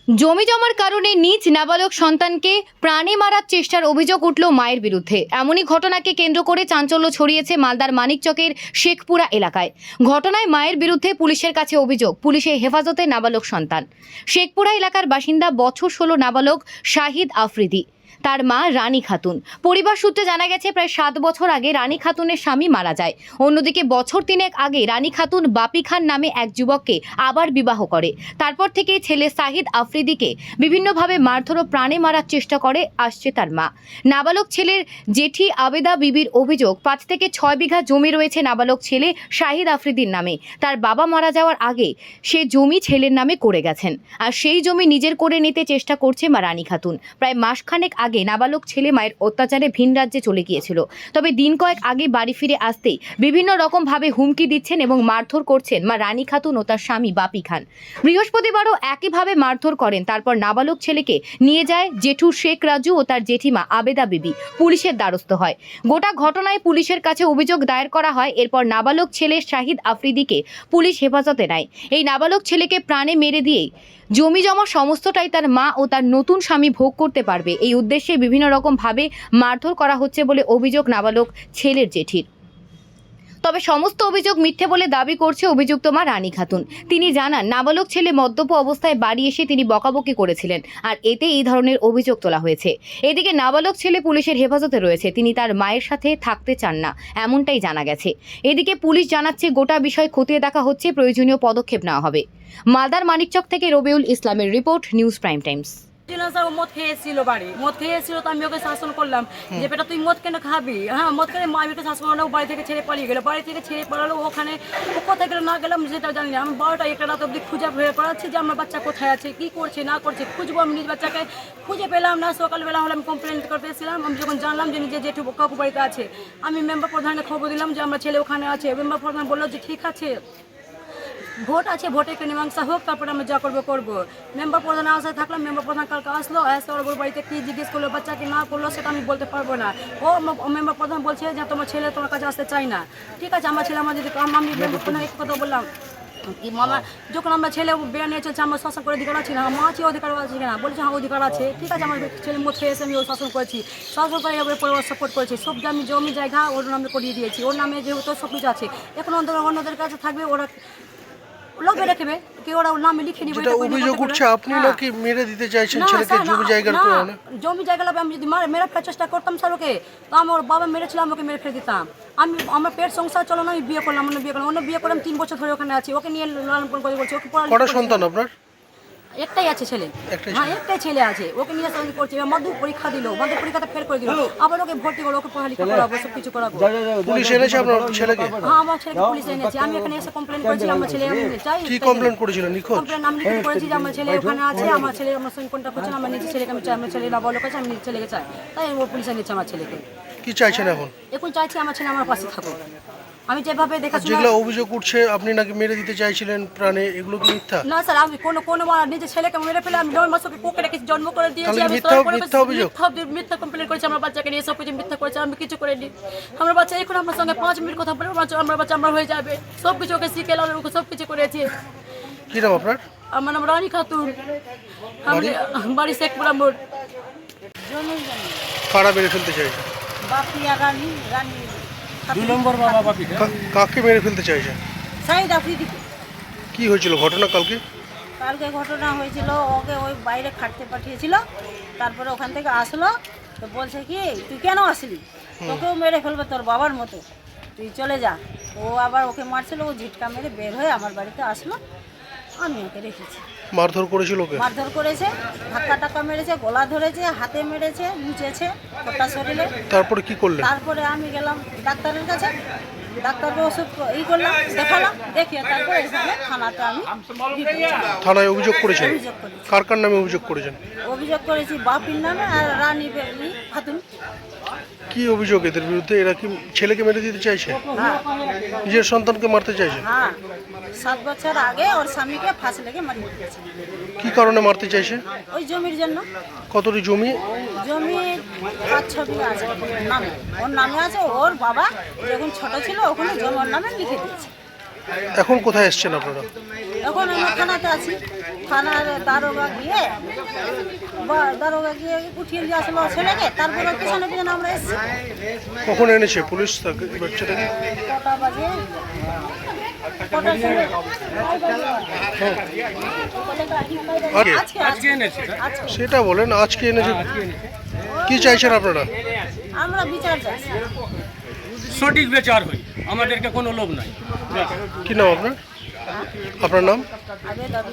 জমি জমার কারণে নিজ নাবালক সন্তানকে প্রাণে মারার চেষ্টার অভিযোগ উঠল মায়ের বিরুদ্ধে। এমনই ঘটনাকে কেন্দ্র করে চাঞ্চল্য ছড়িয়েছে মালদার মানিকচকের শেখপুরা এলাকায়। ঘটনায় মায়ের বিরুদ্ধে পুলিশের কাছে অভিযোগ, পুলিশের হেফাজতে নাবালক সন্তান। শেখপুরা এলাকার বাসিন্দা বছর 16 নাবালক শাহিদ আফ্রিদি, তার মা রানী খাতুন। পরিবার সূত্রে জানা গেছে প্রায় 7 বছর আগে রানী খাতুনের স্বামী মারা যায়। অন্যদিকে বছর 3 আগে রানী খাতুন বাপি খান নামে এক যুবককে আবার বিবাহ করে। তারপর থেকেই ছেলে শাহিদ আফ্রিদিকে বিভিন্নভাবে মারধর ও প্রাণে মারার চেষ্টা করে আসছে তার মা। নাবালক ছেলের জেঠি আবেদা বিবির অভিযোগ, 5 থেকে 6 বিঘা জমি রয়েছে নাবালক ছেলে শাহিদ আফ্রিদির নামে। তার বাবা মারা যাওয়ার আগে সে জমি ছেলের নামে করে গেছেন, আর সেই জমি নিজের করে নিতে চেষ্টা করছে মা রানী খাতুন। প্রায় মাসখানেক আগে নাবালক ছেলে মায়ের অত্যাচারে ভিন রাজ্যে চলে গিয়েছিল। তবে দিন কয়েক আগে বাড়ি ফিরে আসতেই বিভিন্ন রকম ভাবে হুমকি দিচ্ছেন এবং মারধর করছেন মা রানী খাতুন ও তার স্বামী বাপি খান। বৃহস্পতিবারও একইভাবে মারধর করেন। তারপর নাবালক ছেলেকে নিয়ে যায় জেঠু শেখ রাজু ও তার জেঠিমা আবেদা বিবি। পুলিশের দ্বারস্থ হয়। গোটা ঘটনায় পুলিশের কাছে অভিযোগ দায়ের করা হয়। এরপর নাবালক ছেলে শাহিদ আফ্রিদিকে পুলিশ হেফাজতে নেয়। এই নাবালক ছেলেকে প্রাণে মেরে দিয়েই জমি জমা সমস্তটাই তার মা ও তার নতুন স্বামী ভোগ করতে পারবে, এই উদ্দেশ্যে বিভিন্ন রকম ভাবে মারধর করা হচ্ছে বলে অভিযোগ নাবালক ছেলের জেঠির। তবে সমস্ত অভিযোগ মিথ্যে বলে দাবি করছে অভিযুক্ত মা রানী খাতুন। তিনি জানান, নাবালক ছেলে মদ্যপ অবস্থায় বাড়ি এসে তিনি বকাবকি করেছিলেন, আর এতে এই ধরনের অভিযোগ তোলা হয়েছে। এদিকে নাবালক ছেলে পুলিশের হেফাজতে রয়েছে, তিনি তার মায়ের সাথে থাকতে চান না, এমনটাই জানা গেছে। এদিকে পুলিশ জানাচ্ছে গোটা বিষয় খতিয়ে দেখা হচ্ছে, প্রয়োজনীয় পদক্ষেপ নেওয়া হবে। মালদার মানিকচক থেকে রবিউল ইসলামের রিপোর্ট, নিউজ প্রাইম টাইমস। মদ খেয়েছিল, বাড়ি মদ খেয়েছিল, তো আমি ওকে শাসন করলাম যে বেটা তুই মদ কেন খাবি, হ্যাঁ মদ খেলে মা আমাকে শাসন করলো। বাড়ি থেকে ছেড়ে পালিয়ে গেলো, বাড়ি থেকে ছেড়ে পালালো। ওখানে ও কোথায় গেলো না গেলাম সেটা জানি না। আমি 12টা 1টা রাত অব্দি খুঁজে হয়ে পড়াচ্ছি যে আমার বাচ্চা কোথায় আছে, কি করছে না করছে খুঁজবো। আমি নিজ বাচ্চাকে খুঁজে পেলাম না। সকালবেলা হলে আমি কমপ্লেন করতে এসেছিলাম। আমি যখন জানলাম যে নিজে জেঠু কাকু বাড়িতে আছে, আমি মেম্বার প্রধানকে খবর দিলাম যে আমার ছেলে ওখানে আছে। মেম্বার প্রধান বললো যে ঠিক আছে, ভোট আছে, ভোটে একটা মীমাংসা হোক, তারপরে আমরা যা করবো করবো। মেম্বার প্রধান আশায় থাকলাম। মেম্বার প্রধান কালকে আসলো, আসতে ওর বাড়িতে কী জিজ্ঞেস করলো, বাচ্চাকে না করলো সেটা আমি বলতে পারবো না। ও মেম্বার প্রধান বলছে যে তোমার ছেলে তোমার কাছে আসতে চাই না। ঠিক আছে, আমার ছেলে আমার যদি আমি মেম্বার প্রধান এক কথা বললাম কি মামা, যখন আমরা ছেলে বেড়া নিয়ে চলছে আমার শাসন করে অধিকার আছে না, মা আছে অধিকার আছে কিনা, বলছে হ্যাঁ অধিকার আছে। ঠিক আছে, আমার ছেলে মত খেয়ে এসে আমি ওর শাসন করেছি, শাসন করে পরিবার সাপোর্ট করেছি, সব আমি জমি জায়গা ওর নামে করিয়ে দিয়েছি। ওর নামে যেহেতু সব কিছু আছে, এখন অন্যদের কাছে থাকবে, ওরা লোকে রাখবে কি, ওরা নামে লিখে নিবে। এটা অভিযোগ উঠছে আপনি নাকি মেরে দিতে চাইছেন ছেলেকে জমি জায়গার কারণে? জমি জায়গা আমি যদি মেরে ফেলার চেষ্টা করতাম স্যারকে, তো আমার বাবা মেরেছিল, আমাকে মেরে ফেলে দিতাম। আমার পেট সংসার চলো না, আমি বিয়ে করলাম, অন্য বিয়ে করলাম, 3 বছর ধরে ওখানে আছি। ওকে নিয়ে লালন পালন করে বলছি। ওকে কটা সন্তান আপনার? একটাই আছে ছেলে, হ্যাঁ একটাই ছেলে আছে। ওকে নিয়ে শাসন করছে। মাধ্যমিক পরীক্ষা দিল, মাধ্যমিক পরীক্ষাতে ফেল করে দিল, আবার ওকে ভর্তি করো, ওকে পড়ালেখা করাবো, সব কিছু করাবো। পুলিশ এনেছে আপনার ছেলেকে? হ্যাঁ আমার ছেলেকে পুলিশ এনেছে। আমি এখানে এসে কমপ্লেন করেছি, আমার ছেলে চাই। কি কমপ্লেন করেছিলেন? নিখোঁজ কমপ্লেন আমি লিখিত করেছি যে আমার ছেলে ওখানে আছে, আমার ছেলে আমার সঙ্গে কন্ট্যাক্ট করছে না, আমার নিজের ছেলেকে আমি চাই, আমার ছেলে নাবালক আছে, আমি নিজের ছেলেকে চাই। তাই ও পুলিশ এনেছে আমার ছেলেকে। কি চাইছেন এখন? এখন চাইছি আমার ছেলে আমার পাশে থাকুক। আমি যেভাবে দেখাশোনা, যেগুলো অভিযোগ উঠছে আপনি নাকি মেরে দিতে চাইছিলেন প্রাণে, এগুলো কি মিথ্যা? না স্যার, আমি কোনো নিজের ছেলেকে মেরে ফেলে আমি 9 মাসকে কোকে রেখে জন্ম করে দিয়েছি। আমি মিথ্যা কমপ্লেন করেছি, আমার বাচ্চাকে নিয়ে সব কিছু মিথ্যা করেছি, আমি কিছু করিনি। আমার বাচ্চা এখন আমার সঙ্গে 5 মিনিট কথা বলে আমার বাচ্চা আমার হয়ে যাবে। সব কিছু ওকে শিখেলাম, ওকে সব কিছু করেছি। কি নাম আপনার? আমার নাম রানী খাতুন, বাড়ি শেখপুরা মোড়। কারা মেরে ফেলতে চাইছে? বাপিয়া রানী 2 নম্বর বাবা বাপি। কাকে মেরে ফেলতে চাইছে? শাহিদ আফ্রিদিকে। কি হয়েছিল ঘটনা কালকে? কালকে ঘটনা হয়েছিল, ওকে ওই বাইরে খাটতে পাঠিয়েছিল, তারপরে ওখান থেকে আসলো, তো বলছে কি তুই কেন আসলি, তোকেও মেরে ফেলবে তোর বাবার মতো, তুই চলে যা। ও আবার ওকে মারছিল, ও ঝিটকা মেরে বের হয়ে আমার বাড়িতে আসলো, আমি ওকে রেখেছি। মারধর করেছিল ওকে? মারধর করেছে, ধাক্কা টাক্কা মেরেছে, গলা ধরেছে, হাতে মেরেছে, মুচেছে গোটা শরীরে। তারপরে কি করলেন? তারপরে আমি গেলাম ডাক্তারের কাছে, ডাক্তারকে ওষুধ দেখালাম, দেখিয়ে তারপরে এখানে থানাতে আমি থানায় অভিযোগ করেছেন? অভিযোগ করেছি। কার নামে অভিযোগ করেছেন? অভিযোগ করেছি বাপির নামে আর রানী খাতুন। কি অভিযোগ এদের বিরুদ্ধে? এরা কি ছেলেকে মেরে দিতে চাইছে? হ্যাঁ নিজের সন্তানকে মারতে চাইছে? হ্যাঁ, 7 বছর আগে ওর স্বামীকে ফাঁসি লেগে মারিয়ে দিয়েছে। কি কারণে মারতে চাইছে? ওই জমির জন্য। কতটি জমি? জমি 5-6 বিঘা আছে নামে, ওর নামে আছে। ওর বাবা যখন ছোট ছিল ওখানে জমি ওর নামে লিখে দিয়েছে। এখন কোথায় এসছেন আপনারা? এখন আমরা থানাতে আছি। থানার দারোগা গিয়ে উঠিয়ে দিয়ে আসলো ছেলেকে, তারপরে পিছনে পিছনে আমরা এসেছি। কখন এনেছে পুলিশ তাকে বাচ্চাটাকে? কটা বাজে? কটার সময়? আগে আজকে আজকে এনেছে আজকে সেটা বলেন, আজকে এনেছে। কি চাইছেন আপনারা? আমরা বিচার চাইছি। সঠিক বিচার হই, আমাদেরকে কোনো লোভ নাই। কি নাম আপনার? আপনার নাম? আগে দাদু